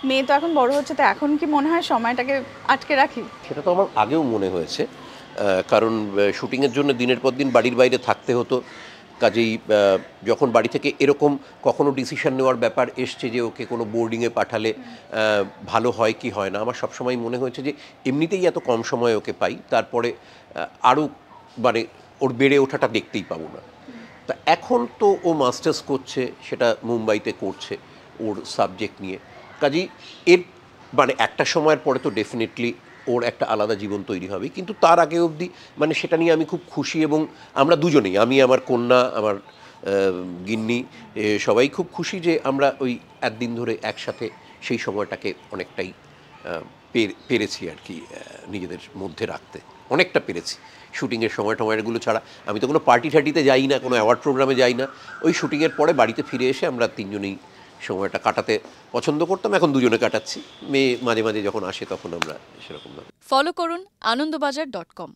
মেয়ে তো এখন বড় হচ্ছে, তো এখন কি মনে হয় সময়টাকে আটকে রাখি? সেটা তো আমার আগেও মনে হয়েছে, কারণ শুটিংয়ের জন্য দিনের পর দিন বাড়ির বাইরে থাকতে হতো। কাজেই যখন বাড়ি থেকে এরকম কখনো ডিসিশন নেওয়ার ব্যাপার এসছে যে ওকে কোনো বোর্ডিংয়ে পাঠালে ভালো হয় কি হয় না, আমার সবসময় মনে হয়েছে যে এমনিতেই এত কম সময় ওকে পাই, তারপরে আরও মানে ওর বেড়ে ওঠাটা দেখতেই পাবো না। তা এখন তো ও মাস্টার্স করছে, সেটা মুম্বাইতে করছে ওর সাবজেক্ট নিয়ে। কাজেই এর মানে একটা সময়ের পরে তো ডেফিনেটলি ওর একটা আলাদা জীবন তৈরি হবে, কিন্তু তার আগে অবধি মানে সেটা নিয়ে আমি খুব খুশি, এবং আমরা দুজনেই, আমি, আমার কন্যা, আমার গিন্নি, সবাই খুব খুশি যে আমরা ওই একদিন ধরে একসাথে সেই সময়টাকে অনেকটাই পেরেছি আর কি, নিজেদের মধ্যে রাখতে অনেকটা পেরেছি। শুটিংয়ের সময় টময়গুলো ছাড়া আমি তো কোনো পার্টি ঠার্টিতে যাই না, কোনো অ্যাওয়ার্ড প্রোগ্রামে যাই না। ওই শুটিংয়ের পরে বাড়িতে ফিরে এসে আমরা তিনজনেই সময়টা কাটাতে পছন্দ করতাম, এখন দুজনে কাটাচ্ছি। মেয়ে মাঝে মাঝে যখন আসে তখন আমরা সেরকমভাবে। ফলো করুন আনন্দবাজার.com।